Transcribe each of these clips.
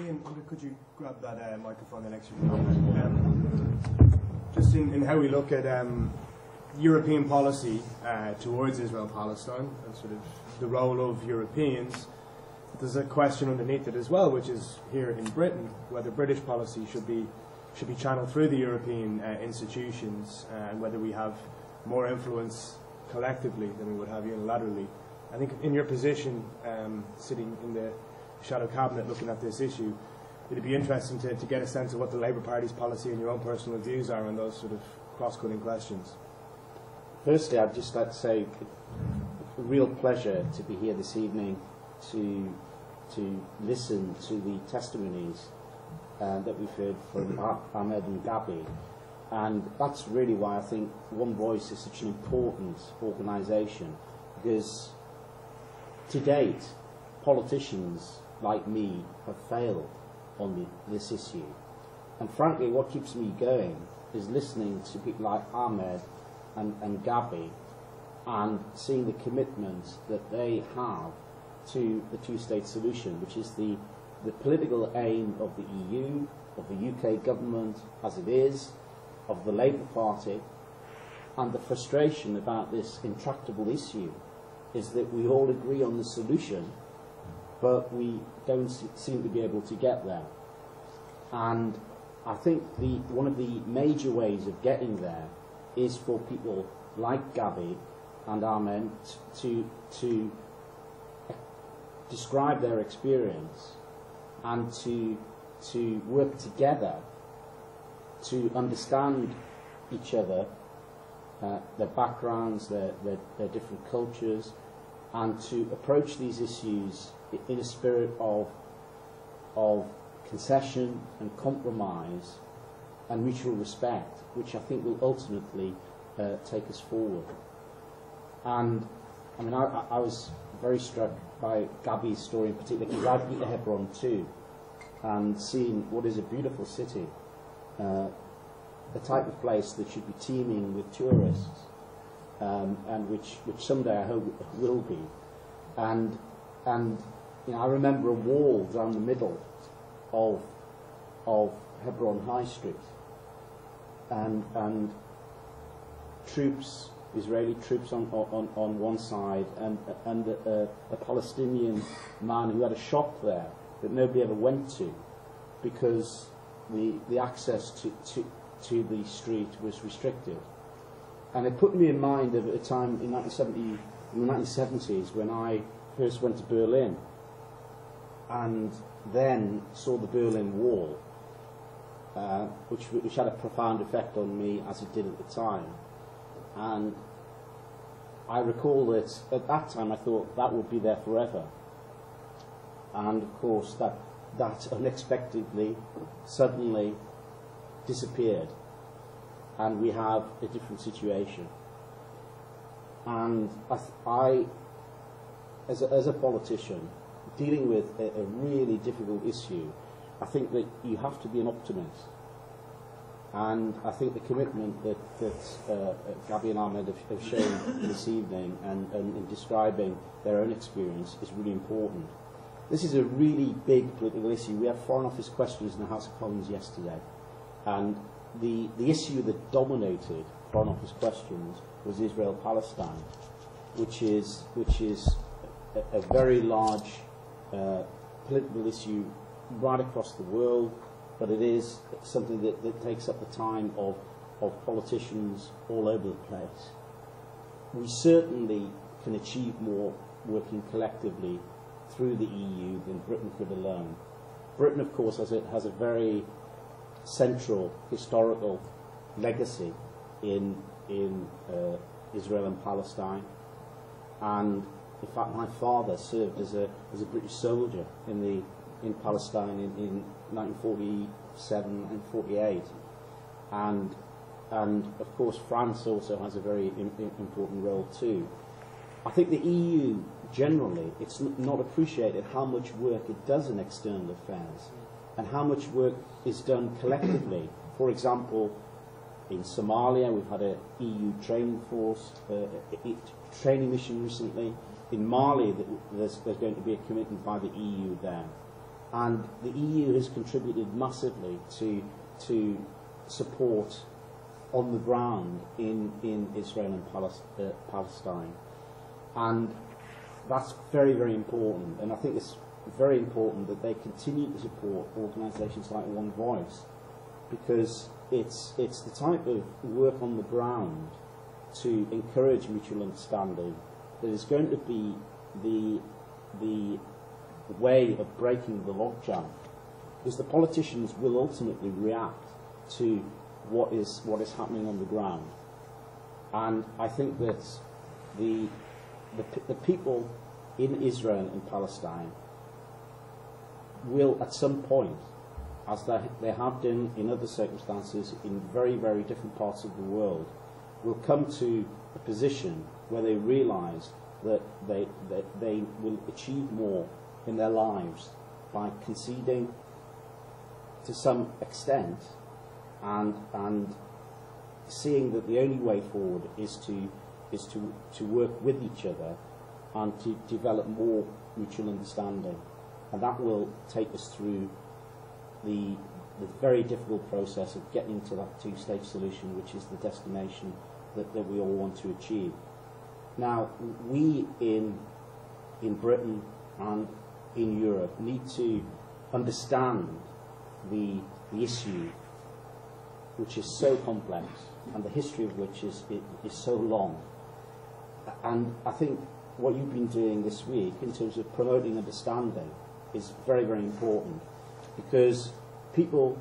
Ian, could you grab that microphone next to you? Just in how we look at European policy towards Israel-Palestine and sort of the role of Europeans, there's a question underneath it as well, which is here in Britain, whether British policy should be channeled through the European institutions and whether we have more influence collectively than we would have unilaterally. I think in your position, sitting in the shadow cabinet looking at this issue, it'd be interesting to get a sense of what the Labour Party's policy and your own personal views are on those sort of cross-cutting questions. Firstly, I'd just like to say a real pleasure to be here this evening to listen to the testimonies that we've heard from Ahmed and Gabi. And that's really why I think OneVoice is such an important organisation, because to date, politicians like me have failed on this issue. And frankly, what keeps me going is listening to people like Ahmed and Gabi and seeing the commitment that they have to the two-state solution, which is the political aim of the EU, of the UK government as it is, of the Labour Party, and the frustration about this intractable issue is that we all agree on the solution, but we don't seem to be able to get there. And I think one of the major ways of getting there is for people like Gabi and Ahmed to describe their experience and to work together to understand each other, their backgrounds, their different cultures, and to approach these issues in a spirit of concession and compromise and mutual respect, which I think will ultimately take us forward. And I mean, I was very struck by Gabi's story in particular, because I've been to Hebron too, and seen what is a beautiful city, the type of place that should be teeming with tourists, and which someday I hope will be. And you know, I remember a wall down the middle of Hebron High Street, and troops, Israeli troops on one side, and a Palestinian man who had a shop there that nobody ever went to because the access to the street was restricted. And it put me in mind of a time in the 1970s when I first went to Berlin and then saw the Berlin Wall, which had a profound effect on me as it did at the time. And I recall that at that time I thought that would be there forever. And of course that unexpectedly, suddenly disappeared, and we have a different situation. And I as a politician, dealing with a really difficult issue, I think that you have to be an optimist. And I think the commitment that Gabi and Ahmed have shown this evening and in describing their own experience is really important. This is a really big political issue. We had Foreign Office questions in the House of Commons yesterday, and the issue that dominated Foreign Office questions was Israel-Palestine, which is a very large political issue right across the world, but it is something that takes up the time of politicians all over the place. We certainly can achieve more working collectively through the EU than Britain could alone. Britain, of course, has a very central historical legacy in Israel and Palestine, and in fact my father served as a British soldier in Palestine in 1947 and 48, and of course France also has a very important role too. I think the EU generally, it's not appreciated how much work it does in external affairs and how much work is done collectively. For example, in Somalia we've had an EU training force, training mission recently. In Mali there's going to be a commitment by the EU there. And the EU has contributed massively to support on the ground in Israel and Palestine. And that's very, very important. And I think it's very important that they continue to support organisations like OneVoice, because it's the type of work on the ground to encourage mutual understanding that is going to be the way of breaking the logjam, because the politicians will ultimately react to what is happening on the ground. And I think that the people in Israel and Palestine will at some point, as they have done in other circumstances in very, very different parts of the world, will come to a position where they realise that they will achieve more in their lives by conceding to some extent and seeing that the only way forward is to work with each other and to develop more mutual understanding. And that will take us through the very difficult process of getting to that two-state solution, which is the destination that we all want to achieve. Now, we in Britain and in Europe need to understand the issue, which is so complex, and the history of which is so long. And I think what you've been doing this week in terms of promoting understanding is very, very important, because people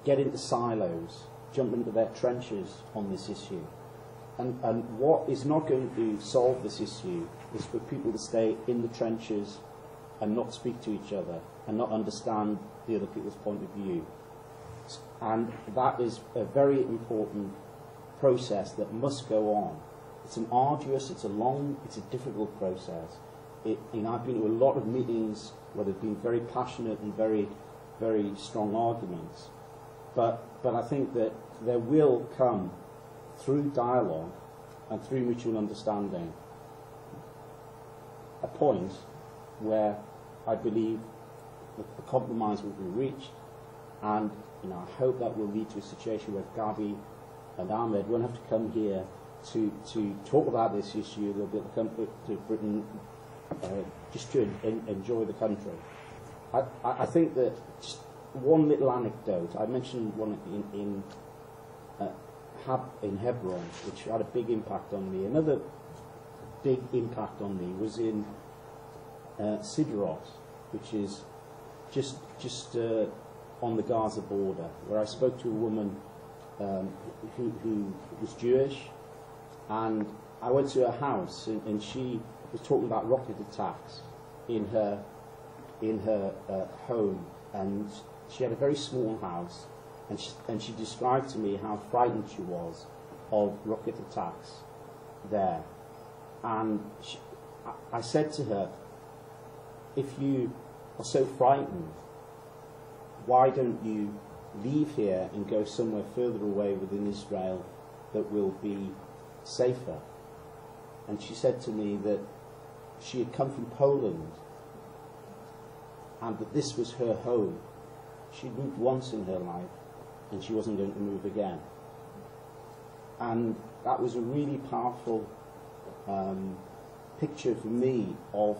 get into silos, jump into their trenches on this issue. And what is not going to solve this issue is for people to stay in the trenches and not speak to each other and not understand the other people's point of view. And that is a very important process that must go on. It's an arduous, it's a difficult process. I've been to a lot of meetings where there have been very passionate and very, very strong arguments. But I think that there will come, through dialogue and through mutual understanding, a point where I believe that the compromise will be reached, and I hope that will lead to a situation where Gabi and Ahmed won't have to come here to talk about this issue. They'll be able to come to Britain just to enjoy the country. I think that just one little anecdote, I mentioned one in Hebron, which had a big impact on me. Another big impact on me was in Sderot, which is just on the Gaza border, where I spoke to a woman who was Jewish, and I went to her house, and she was talking about rocket attacks in her home, and she had a very small house, and she described to me how frightened she was of rocket attacks there. And I said to her, if you are so frightened, why don't you leave here and go somewhere further away within Israel that will be safer? And she said to me that she had come from Poland and that this was her home. She'd moved once in her life and she wasn't going to move again. And that was a really powerful picture for me of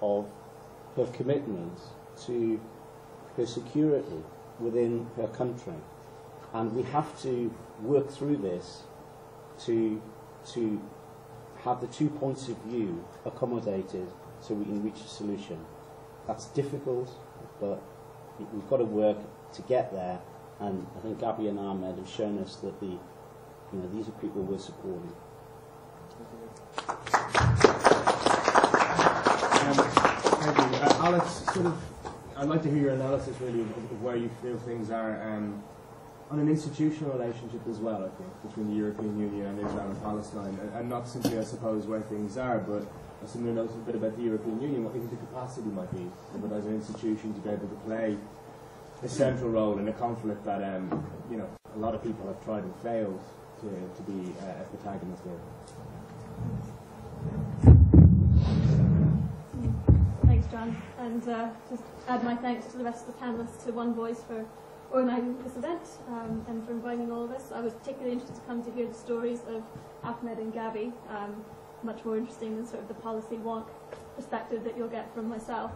her commitment to her security within her country. And we have to work through this to have the 2 points of view accommodated so we can reach a solution. That's difficult, but we've got to work to get there. And I think Gabi and Ahmed have shown us that these are people we're supporting. Thank you. Alex, I'd like to hear your analysis really of where you feel things are on an institutional relationship as well, I think, between the European Union and Israel and Palestine, and not simply, I suppose, where things are, but I simply know a bit about the European Union, what you think the capacity might be, but as an institution to be able to play a central role in a conflict that a lot of people have tried and failed to be a protagonist in. Thanks, John, and just add my thanks to the rest of the panelists, to OneVoice for organising this event and for inviting all of us. I was particularly interested to come to hear the stories of Ahmed and Gabi, much more interesting than sort of the policy wonk perspective that you'll get from myself.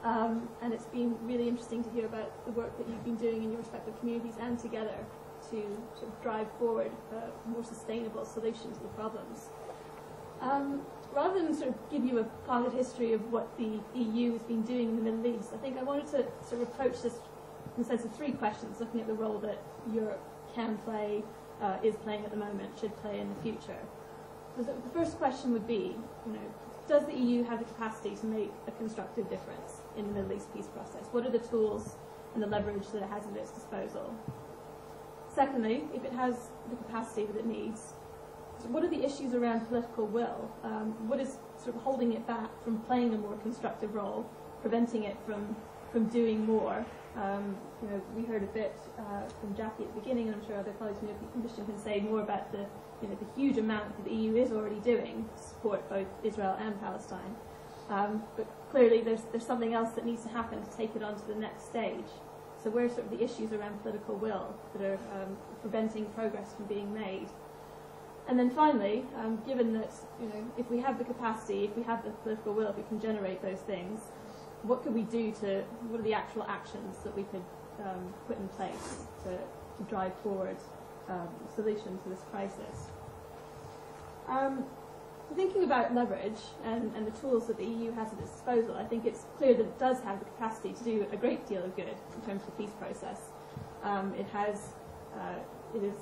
And it's been really interesting to hear about the work that you've been doing in your respective communities and together to sort of drive forward a more sustainable solution to the problems. Rather than sort of give you a potted history of what the EU has been doing in the Middle East, I think I wanted to sort of approach this in the sense of three questions, looking at the role that Europe can play, is playing at the moment, should play in the future. So the first question would be, does the EU have the capacity to make a constructive difference in the Middle East peace process? What are the tools and the leverage that it has at its disposal? Secondly, if it has the capacity that it needs, what are the issues around political will? What is sort of holding it back from playing a more constructive role, preventing it from doing more? We heard a bit from Jackie at the beginning, and I'm sure other colleagues in the Commission can say more about the huge amount that the EU is already doing to support both Israel and Palestine. But clearly there's something else that needs to happen to take it on to the next stage. So where are sort of the issues around political will that are preventing progress from being made? And then finally, given that if we have the capacity, if we have the political will, if we can generate those things, what could we do what are the actual actions that we could put in place to drive forward a solution to this crisis? Thinking about leverage and the tools that the EU has at its disposal, I think it's clear that it does have the capacity to do a great deal of good in terms of the peace process. It is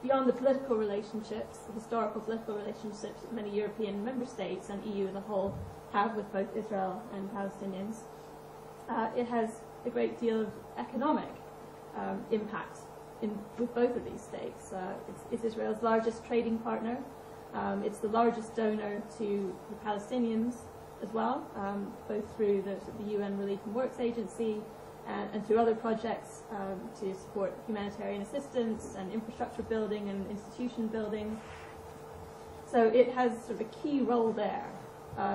beyond the political relationships, the historical political relationships that many European member states and EU as a whole have with both Israel and Palestinians. It has a great deal of economic impact with both of these states. It's Israel's largest trading partner. It's the largest donor to the Palestinians as well, both through the UN Relief and Works Agency and through other projects to support humanitarian assistance and infrastructure building and institution building. So it has sort of a key role there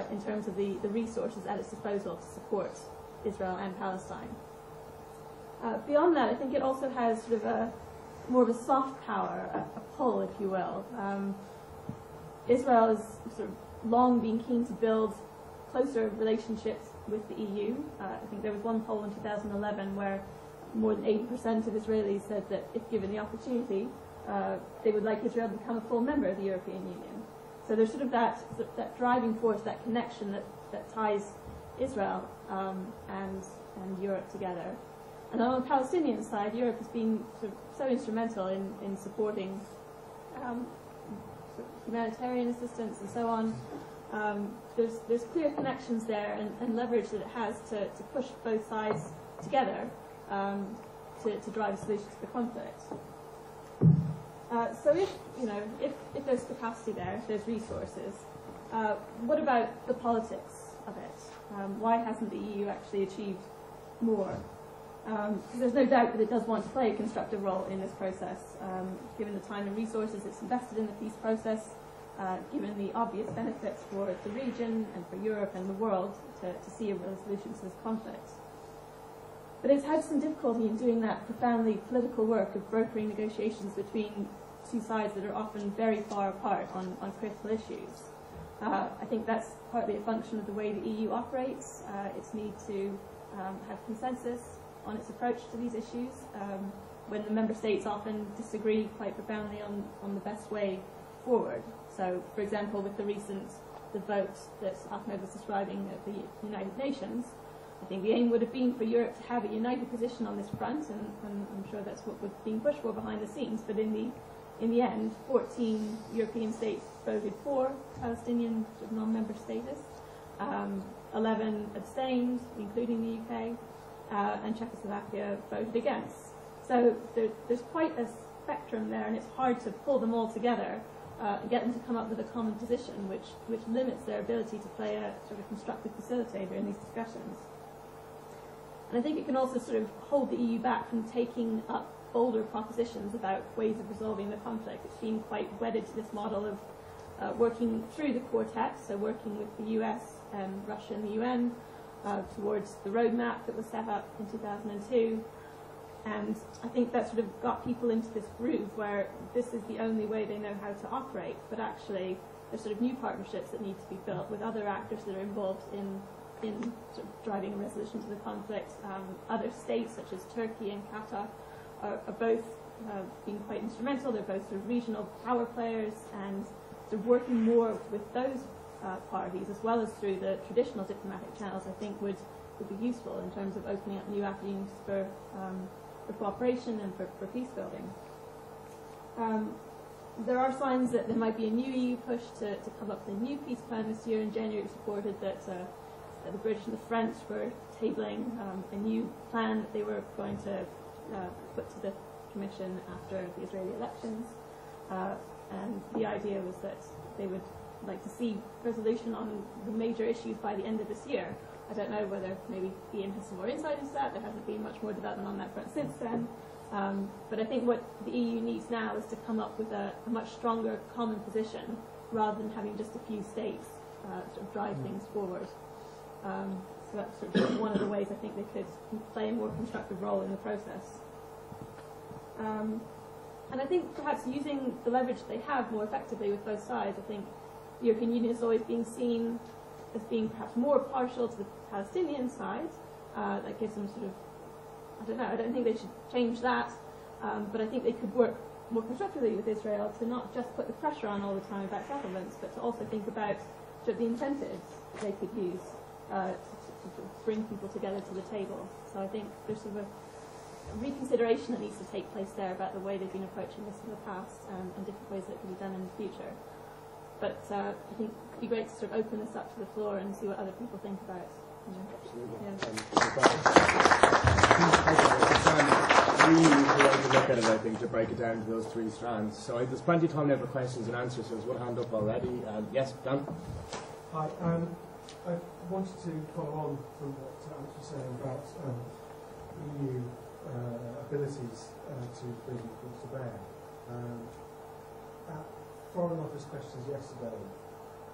in terms of the resources at its disposal to support Israel and Palestine. Beyond that, I think it also has sort of more of a soft power, a pull, if you will. Israel has sort of long been keen to build closer relationships with the EU. I think there was one poll in 2011 where more than 80% of Israelis said that if given the opportunity, they would like Israel to become a full member of the European Union. So there's sort of that driving force, that connection that ties Israel and Europe together. And on the Palestinian side, Europe has been sort of so instrumental in supporting humanitarian assistance and so on. There's clear connections there and leverage that it has to push both sides together to drive a solution to the conflict. So if there's capacity there, if there's resources, what about the politics of it? Why hasn't the EU actually achieved more? Because there's no doubt that it does want to play a constructive role in this process, given the time and resources it's invested in the peace process, given the obvious benefits for the region and for Europe and the world to see a resolution to this conflict. But it's had some difficulty in doing that profoundly political work of brokering negotiations between two sides that are often very far apart on critical issues. I think that's partly a function of the way the EU operates, its need to have consensus on its approach to these issues, when the member states often disagree quite profoundly on the best way forward. So, for example, with the vote that Ahmed was describing at the United Nations, I think the aim would have been for Europe to have a united position on this front, and I'm sure that's what was being pushed for behind the scenes. But in the end, 14 European states voted for Palestinian non-member status, 11 abstained, including the UK, and Czechoslovakia voted against. So there's quite a spectrum there, and it's hard to pull them all together and get them to come up with a common position, which limits their ability to play a sort of constructive facilitator in these discussions. And I think it can also sort of hold the EU back from taking up bolder propositions about ways of resolving the conflict. It's been quite wedded to this model of working through the quartet, so working with the US and Russia and the UN, towards the roadmap that was set up in 2002. And I think that sort of got people into this groove where this is the only way they know how to operate, but actually there's sort of new partnerships that need to be built with other actors that are involved in sort of driving a resolution to the conflict. Other states such as Turkey and Qatar are both being quite instrumental. They're both sort of regional power players, and sort of working more with those parties as well as through the traditional diplomatic channels, I think would be useful in terms of opening up new avenues for cooperation and for peace building. There are signs that there might be a new EU push to come up with a new peace plan this year. In January it was reported that the British and the French were tabling a new plan that they were going to put to the Commission after the Israeli elections. And the idea was that they would like to see resolution on the major issues by the end of this year. I don't know whether maybe Ian has some more insight into that. There hasn't been much more development on that front since then. But I think what the EU needs now is to come up with a much stronger common position rather than having just a few states sort of drive things forward. So that's sort of one of the ways I think they could play a more constructive role in the process. And I think perhaps using the leverage they have more effectively with both sides. I think the European Union is always being seen as being perhaps more partial to the Palestinian side. That gives them sort of, I don't know, I don't think they should change that, but I think they could work more constructively with Israel to not just put the pressure on all the time about settlements, but to also think about sort of the incentives they could use to bring people together to the table. So I think there's sort of a reconsideration that needs to take place there about the way they've been approaching this in the past, and different ways that can be done in the future. But I think it'd be great to sort of open this up to the floor and see what other people think about it. Absolutely. Really great to look at it, I think, to break it down to those three strands. So there's plenty of time now for questions and answers. So there's one hand up already. Yes, Dan? Hi. I wanted to follow on from what Ahmed was saying about EU abilities to bring things to bear. At Foreign Office questions yesterday,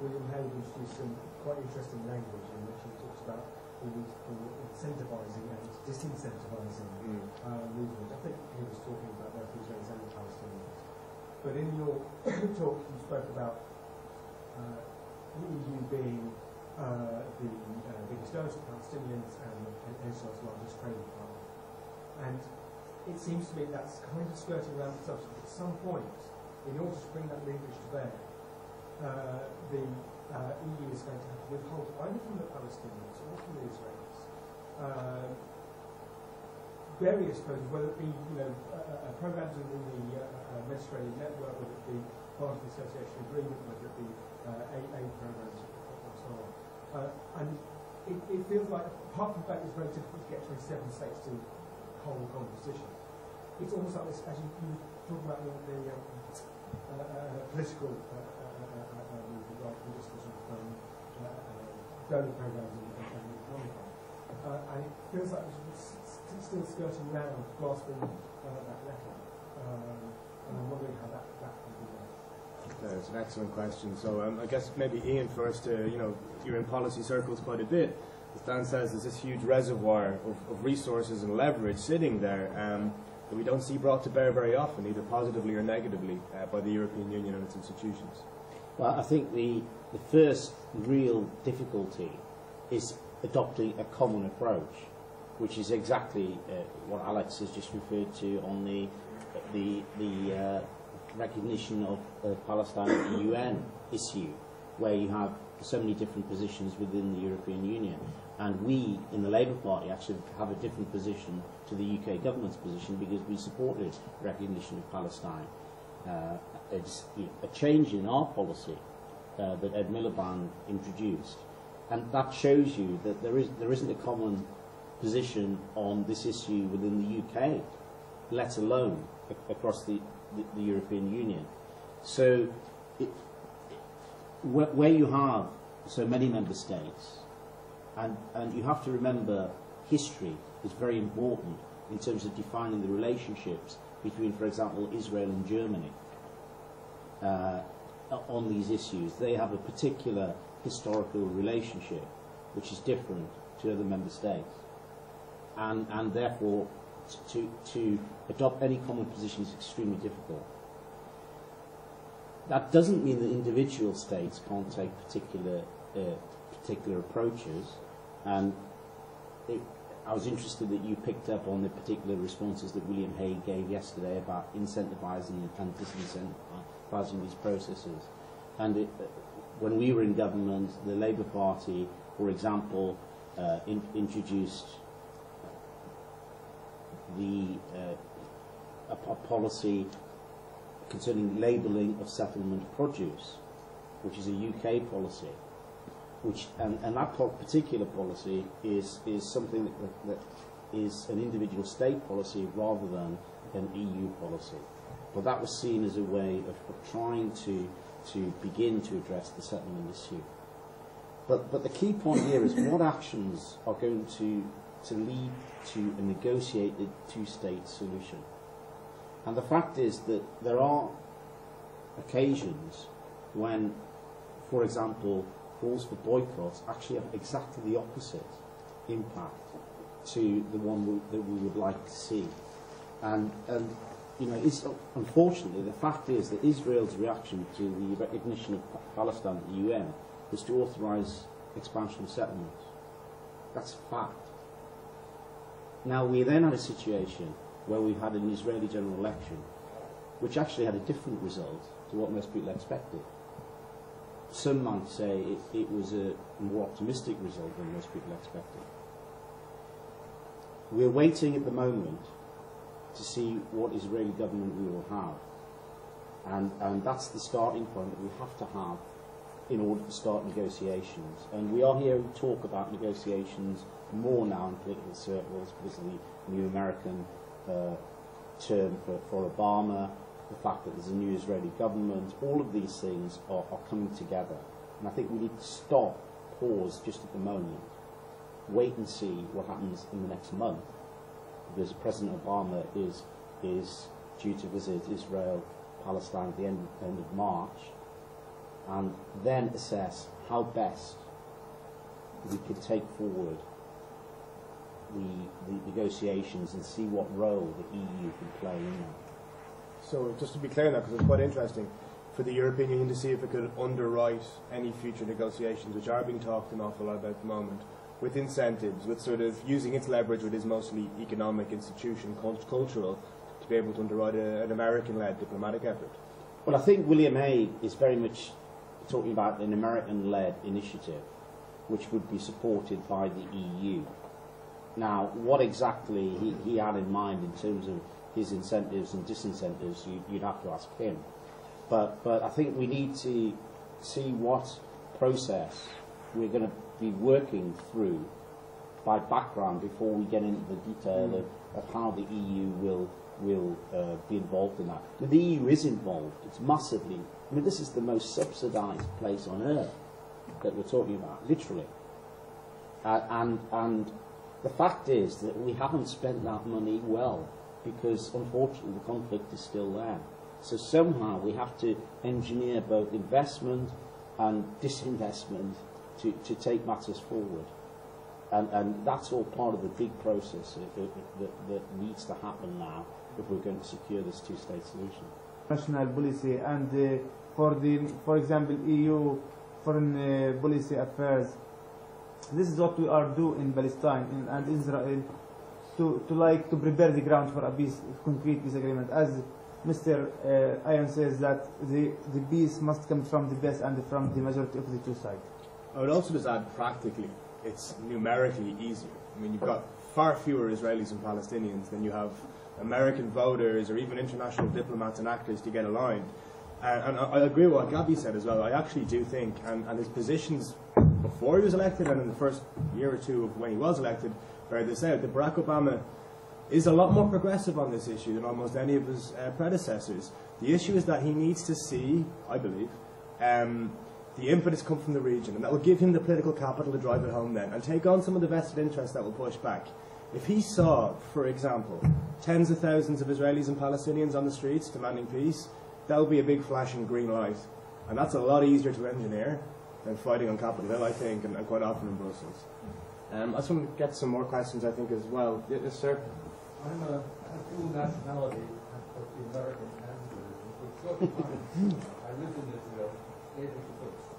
William Hague introduced some quite interesting language in which he talks about the need for incentivising and disincentivising movement. I think he was talking about both Israelis and the Palestinians. But in your talk, you spoke about the EU being the biggest donor to Palestinians and Israel's largest trading partner. And it seems to me that's kind of skirting around the subject. At some point, in order to bring that leverage to bear, the EU is going to have to withhold either from the Palestinians or from the Israelis various programs, whether it be programs within the Mediterranean network, whether it be part of the association agreement, whether it be aid programs, and so on. And it feels like, apart from the fact it's very difficult to get 27 states to hold a common position, it's almost like this, as you talk about the political movement, rather than just the sort of donor programs and economic one. And it feels like it's still skirting around, grasping that nettle. And I'm wondering how that can be done. It's an excellent question. So I guess maybe Ian first. You're in policy circles quite a bit. As Dan says, there's this huge reservoir of resources and leverage sitting there that we don't see brought to bear very often, either positively or negatively, by the European Union and its institutions. Well, I think the first real difficulty is adopting a common approach, which is exactly what Alex has just referred to on the recognition of Palestine at the UN issue, where you have so many different positions within the European Union. And we, in the Labour Party, actually have a different position to the UK government's position because we supported recognition of Palestine. It's a change in our policy that Ed Miliband introduced. And that shows you that there isn't a common position on this issue within the UK, let alone across the European Union. So where you have so many member states, and you have to remember history is very important in terms of defining the relationships between, for example, Israel and Germany on these issues. They have a particular historical relationship which is different to other member states, and therefore to adopt any common position is extremely difficult. That doesn't mean that individual states can't take particular approaches, and I was interested that you picked up on the particular responses that William Hague gave yesterday about incentivising and disincentivizing these processes. And when we were in government, the Labour Party, for example, introduced a policy concerning labelling of settlement produce, which is a UK policy, and that particular policy is something that is an individual state policy rather than an EU policy. But that was seen as a way of trying to begin to address the settlement issue. But the key point here is what actions are going to lead to a negotiated two-state solution. And the fact is that there are occasions when, for example, calls for boycotts actually have exactly the opposite impact to the one that we would like to see. And you know, unfortunately, the fact is that Israel's reaction to the recognition of Palestine at the UN was to authorise expansion of settlements. That's a fact. Now, we then had a situation where we had an Israeli general election, which actually had a different result to what most people expected. Some might say it was a more optimistic result than most people expected. We're waiting at the moment to see what Israeli government we will have. And that's the starting point that we have to have in order to start negotiations. And we are hearing talk about negotiations more now in political circles because of the new American term for Obama, the fact that there's a new Israeli government. All of these things are coming together. And I think we need to stop, pause just at the moment, wait and see what happens in the next month, because President Obama is due to visit Israel, Palestine at the end of March, and then assess how best we could take forward the negotiations and see what role the EU can play in that. So just to be clear now, because it's quite interesting, for the European Union to see if it could underwrite any future negotiations, which are being talked an awful lot about at the moment, with incentives, with sort of using its leverage with its mostly economic institution, cultural, to be able to underwrite an American-led diplomatic effort. Well, I think William Hague is very much talking about an American-led initiative, which would be supported by the EU. Now, what exactly he had in mind in terms of his incentives and disincentives, you'd have to ask him. But I think we need to see what process we're going to be working through by background before we get into the detail of how the EU will be involved in that. The EU is involved. It's massively. I mean, this is the most subsidised place on earth that we're talking about, literally. And the fact is that we haven't spent that money well, because unfortunately the conflict is still there. So somehow we have to engineer both investment and disinvestment to take matters forward. And that's all part of the big process that needs to happen now if we're going to secure this two-state solution. National policy and for example, EU foreign policy affairs. This is what we are doing in Palestine and Israel to prepare the ground for a concrete peace agreement. As Mr. Iron says, that the peace must come from the best and from the majority of the two sides. I would also just add, practically, it's numerically easier. I mean, you've got far fewer Israelis and Palestinians than you have American voters or even international diplomats and actors to get aligned. And I agree with what Gabi said as well. I actually do think, and his positions before he was elected and in the first year or two of when he was elected, bear this out, that Barack Obama is a lot more progressive on this issue than almost any of his predecessors. The issue is that he needs to see, I believe, the impetus come from the region, and that will give him the political capital to drive it home then, and take on some of the vested interests that will push back. If he saw, for example, tens of thousands of Israelis and Palestinians on the streets demanding peace, that will be a big flashing green light. And that's a lot easier to engineer than fighting on Capitol Hill, I think, and quite often in Brussels. I just want to get some more questions, I think, as well. Yes, sir? I'm a dual nationality, both the American and the British. For a short time, I lived in Israel, stayed in the Quds.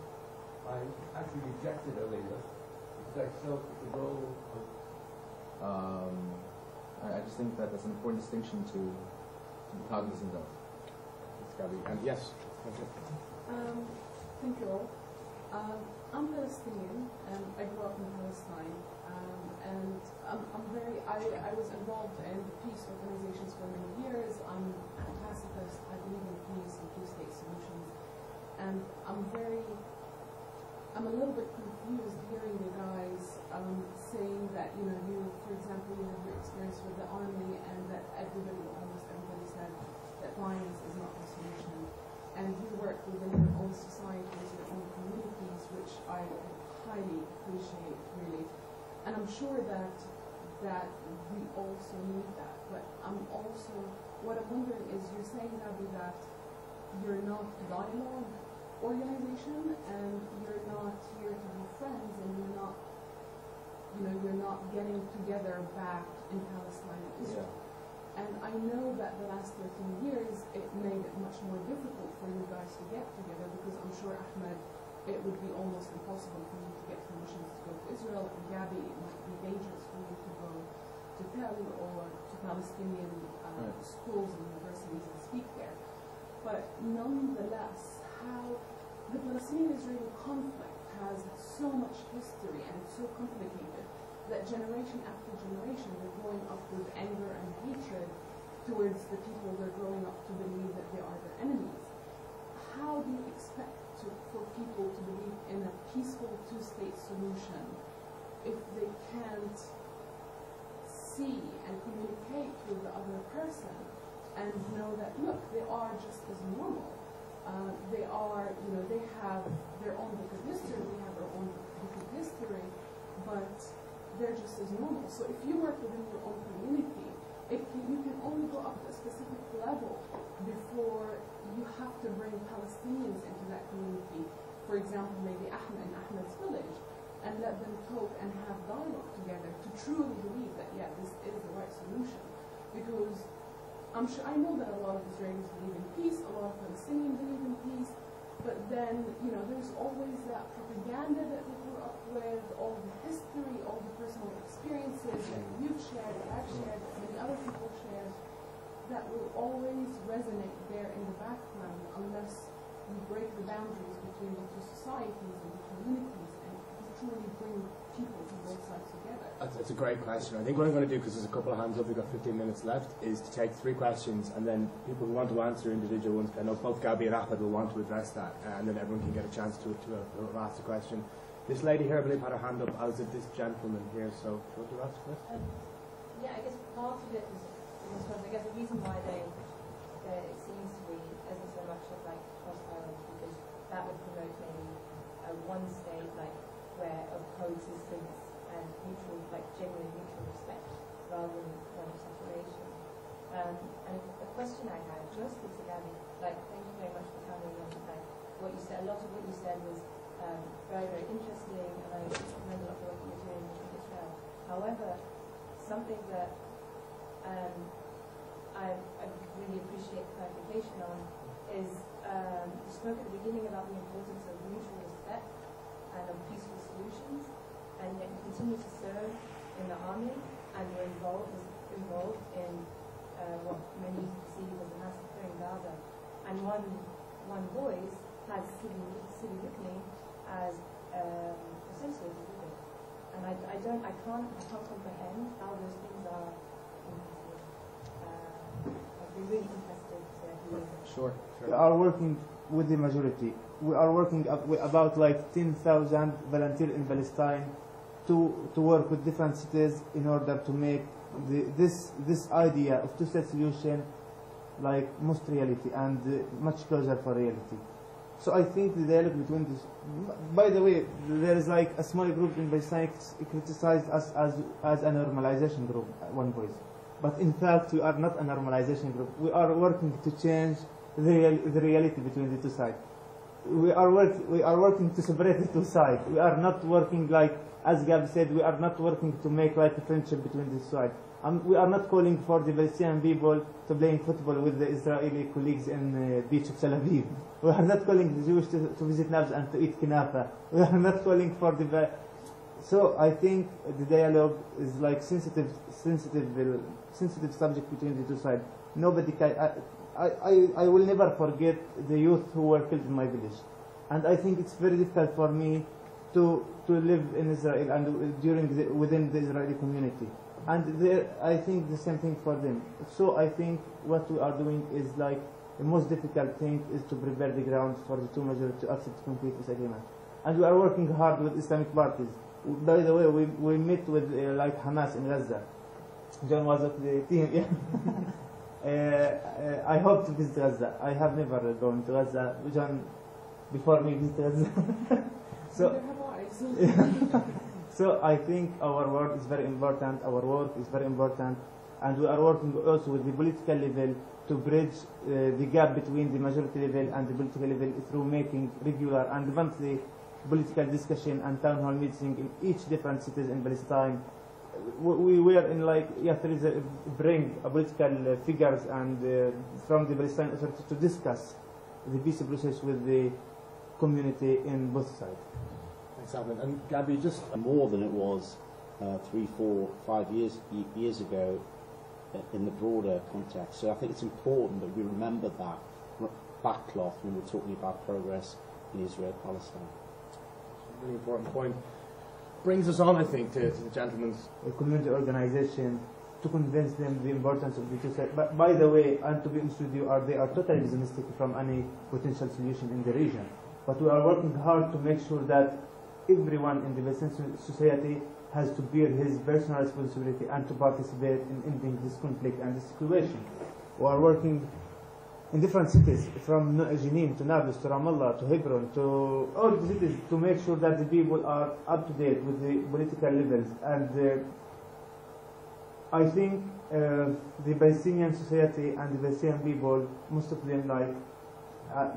I actually rejected Aliyah because I felt that the role of... I just think that that's an important distinction to be cognizant of. It's Gabi. And yes. Thank you all. I'm Palestinian, and I grew up in Palestine, and I was involved in peace organizations for many years. I'm a pacifist. I believe in peace and two-state solutions, and I'm a little bit confused hearing you guys saying that, for example, you have your experience with the army, and that almost everybody said that violence is not the solution. And you work within your own societies, your own communities, which I highly appreciate, really. And I'm sure that we also need that. But what I'm wondering is, you're saying, Gabi, that you're not a dialogue organization, and you're not here to have friends, and you're not getting together back in Palestine and Israel. Yeah. And I know that the last 13 years, it made it much more difficult for you guys to get together, because I'm sure, Ahmed, it would be almost impossible for you to get permissions to go to Israel, and Gabi, it might be dangerous for you to go to Tel or to Palestinian schools and universities and speak there. But nonetheless, how the Palestinian-Israeli conflict has so much history and it's so complicated that generation after generation they're growing up with anger and hatred towards the people they're growing up to believe that they are their enemies. How do you expect for people to believe in a peaceful two-state solution if they can't see and communicate with the other person and know that, look, they are just as normal. They are, they have their own book of history, we have our own book of history, but they're just as normal. So if you work within your own community, you can only go up to a specific level before you have to bring Palestinians into that community. For example, maybe Ahmed's village, and let them talk and have dialogue together to truly believe that, yeah, this is the right solution. Because I know that a lot of Israelis believe in peace, a lot of Palestinians believe in peace, but then, there's always that propaganda that we grew up with, all the history, all the personal experiences that you've shared, that I've shared, that many other people shared, that will always resonate there in the background unless we break the boundaries between the two societies and the communities and truly bring people from both sides together. That's a great question. I think what I'm going to do, because there's a couple of hands up, we've got 15 minutes left, is to take 3 questions, and then people who want to answer individual ones, I know both Gabi and Ahmed will want to address that, and then everyone can get a chance to ask the question. This lady here, I believe, had her hand up, as did this gentleman here, so do you want to ask first? Yeah, I guess part of it is I guess the reason why it seems to be isn't so much of like hostile, because that would promote maybe one state where of coexistence and mutual, genuine mutual respect, rather than one of separation. And the question I had, mostly to Gabi, thank you very much for coming, and what you said. A lot of what you said was very, very interesting, and I commend a lot of what you're doing in Israel. However, something that I really appreciate clarification on is you spoke at the beginning about the importance of mutual respect and of peaceful solutions, and yet you continue to serve in the army, and you're involved in what many see as a massacre in Gaza. And OneVoice has city listening as associated with it. And I can't comprehend how those things are compatible. I'd be really interested to hear. Sure. We are working with the majority. We are working with about 10,000 volunteers in Palestine to work with different cities in order to make this idea of two-state solution most reality and much closer for reality. So I think the dialogue between this. By the way, there is a small group in Palestine criticized us as a normalization group, OneVoice. But in fact, we are not a normalization group. We are working to change the reality between the two sides. we are working to separate the two sides. We are not working like, as Gabi said, we are not working to make like a friendship between the sides. We are not calling for the Palestinian people to playing football with the Israeli colleagues in the beach of Tel Aviv. We are not calling the Jewish to visit Nablus and to eat kinafa. We are not calling for the... So I think the dialogue is like sensitive subject between the two sides. Nobody can... I will never forget the youth who were killed in my village. And I think it's very difficult for me to live in Israel and within the Israeli community. And I think the same thing for them. So I think what we are doing is like the most difficult thing is to prepare the ground for the two majority to accept complete disagreement. And we are working hard with Islamic parties. By the way, we met with like Hamas in Gaza. John was of the team. I hope to visit Gaza. I have never gone to Gaza. John, before me, visited Gaza. So I think our work is very important. Our work is very important, and we are working also with the political level to bridge the gap between the majority level and the political level through making regular and monthly political discussion and town hall meetings in each different cities in Palestine. We were in like, yeah, there is bring political figures and from the Palestine Authority to discuss the peace process with the community in both sides. Thanks, Ahmed. And Gabi, just more than it was 3, 4, 5 years ago in the broader context. So I think it's important that we remember that backcloth when we're talking about progress in Israel-Palestine. Really important point. Brings us on, I think, to the gentleman's community organization to convince them the importance of the two sides. But by the way, and to be honest with you, they are totally pessimistic from any potential solution in the region. But we are working hard to make sure that everyone in the Palestinian society has to bear his personal responsibility and to participate in ending this conflict and this situation. We are working in different cities, from Jenin to Nablus to Ramallah to Hebron to all the cities, to make sure that the people are up to date with the political levels. And I think the Palestinian society and the Palestinian people, most of them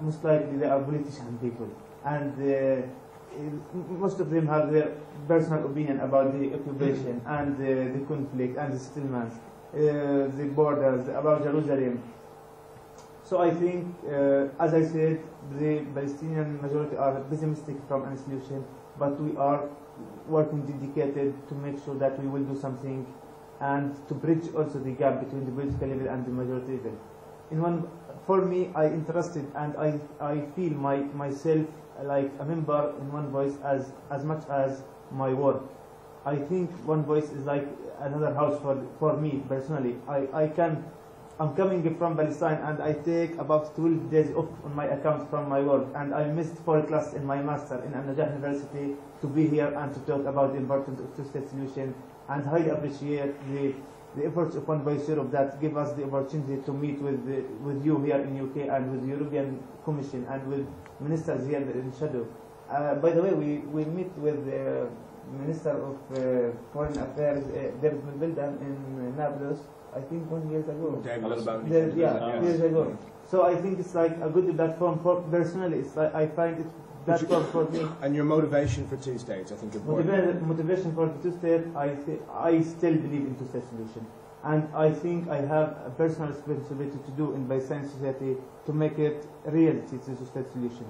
most likely they are politician people, and most of them have their personal opinion about the occupation and the conflict and the settlements, the borders, about Jerusalem. So I think, as I said, the Palestinian majority are pessimistic from any solution, but we are working dedicated to make sure that we will do something and to bridge also the gap between the political level and the majority level. For me, I interested and I feel myself like a member in OneVoice as much as my work. I think OneVoice is like another house for me personally. I'm coming from Palestine and I take about 12 days off on my account from my work, and I missed 4 classes in my master in Al-Najah University to be here and to talk about the importance of two-state solution, and highly appreciate the efforts of OneVoice Europe that give us the opportunity to meet with you here in UK and with the European Commission and with ministers here in shadow. By the way, we meet with the Minister of Foreign Affairs, David Milbildan, in Nablus, I think 1 year ago. Years ago. So I think it's like a good platform for, personally, it's like I find it platform for me. And your motivation for two states, I think, important. Motivation for the two states, I still believe in two-state solution. And I think I have a personal responsibility to do in Palestinian society to make it reality, the two-state solution.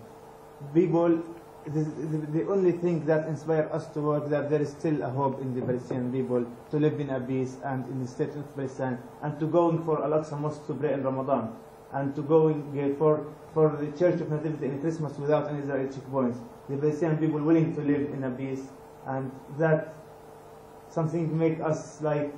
People, the only thing that inspires us to work, that there is still a hope in the Palestinian people to live in a peace and in the state of Palestine, and to going for Al-Aqsa Mosque to pray in Ramadan, and to going for the Church of Nativity in Christmas without any Israeli checkpoints. The Palestinian people willing to live in a peace, and that something make us like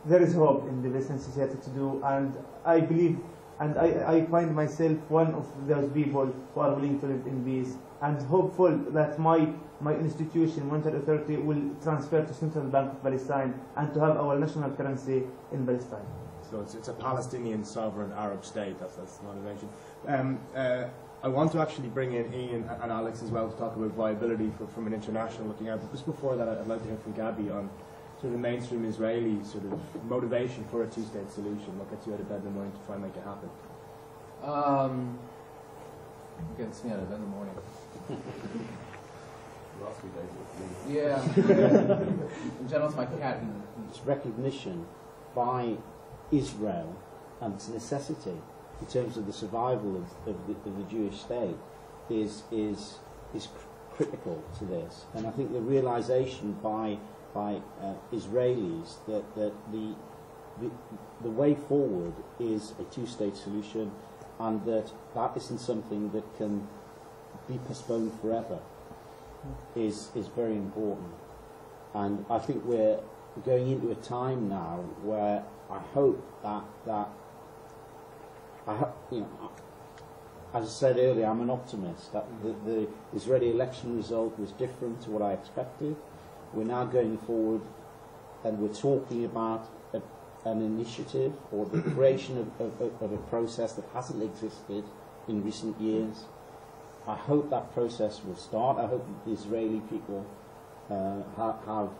there is hope in the Palestinian society to do, and I believe and I find myself one of those people who are willing to live in peace, and hopeful that my institution, Monetary Authority, will transfer to Central Bank of Palestine and to have our national currency in Palestine. So it's a Palestinian sovereign Arab state. That's the motivation. I want to actually bring in Ian and Alex as well to talk about viability from an international looking out. But just before that, I'd like to hear from Gabi on sort of the mainstream Israeli sort of motivation for a two-state solution. What gets you out of bed in the morning to try and make it happen? Gets me out of bed in the morning. Yeah. In general, it's my cat. It's recognition by Israel and its necessity in terms of the survival of the Jewish state is critical to this. And I think the realization by Israelis that the way forward is a two-state solution, and that isn't something that can be postponed forever is very important. And I think we're going into a time now where I hope that as I said earlier, I'm an optimist that the Israeli election result was different to what I expected. We're now going forward and we're talking about an initiative or the creation of a process that hasn't existed in recent years. I hope that process will start. I hope the Israeli people have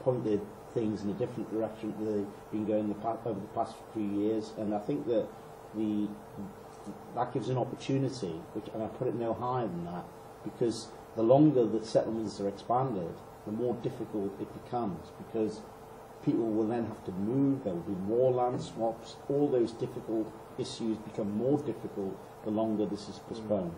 pointed things in a different direction that they've been going over the past few years, and I think that that gives an opportunity, and I put it no higher than that, because the longer that settlements are expanded, the more difficult it becomes, because people will then have to move, there will be more land swaps, all those difficult issues become more difficult the longer this is postponed.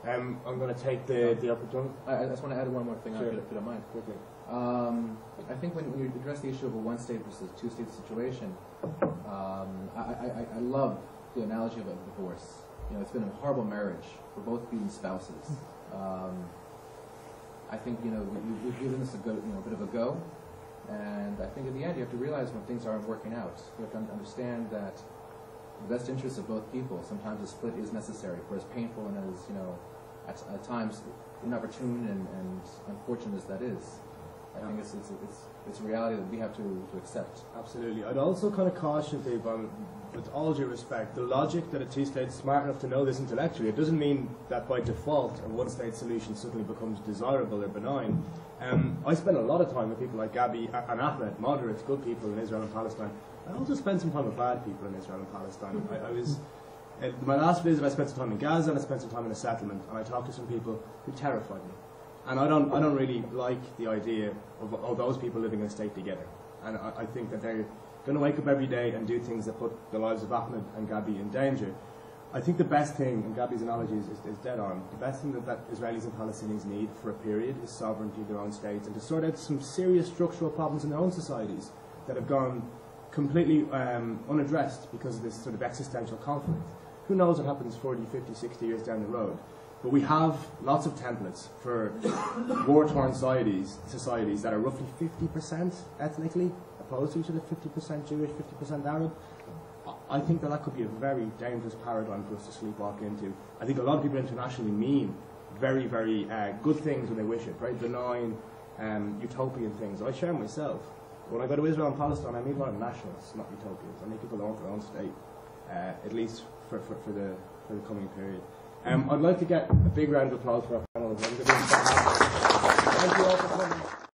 I'm going to take the opportunity. I just want to add one more thing, sure. if you don't mind. Quickly. I think when you address the issue of a one-state versus two-state situation, I love the analogy of a divorce. You know, it's been a horrible marriage for both being spouses. I think we've given this a bit of a go, and I think in the end you have to realize when things aren't working out. You have to understand that the best interest of both people, sometimes a split is necessary, for as painful and as at times inopportune and unfortunate as that is. I think it's a reality that we have to accept. Absolutely. I'd also kind of caution people, with all due respect, the logic that a two-state is smart enough to know this intellectually. It doesn't mean that by default a one-state solution suddenly becomes desirable or benign. I spend a lot of time with people like Gabi and Ahmed, moderates, good people in Israel and Palestine. I also spend some time with bad people in Israel and Palestine. I was my last visit, I spent some time in Gaza and I spent some time in a settlement, and I talked to some people who terrified me. And I don't really like the idea of those people living in a state together. And I think that they're going to wake up every day and do things that put the lives of Ahmed and Gabi in danger. I think the best thing, and Gabi's analogy is dead on, the best thing that Israelis and Palestinians need for a period is sovereignty of their own states, and to sort out some serious structural problems in their own societies that have gone completely unaddressed because of this sort of existential conflict. Who knows what happens 40, 50, 60 years down the road? But we have lots of templates for war-torn societies that are roughly 50% ethnically opposed to each other, 50% Jewish, 50% Arab. I think that could be a very dangerous paradigm for us to sleepwalk into. I think a lot of people internationally mean very, very good things when they wish it, very benign, utopian things. I share myself. When I go to Israel and Palestine, I meet a lot of nationalists, not utopians. I meet people that want their own state, at least for the coming period. I'd like to get a big round of applause for our panel. Thank you all for coming.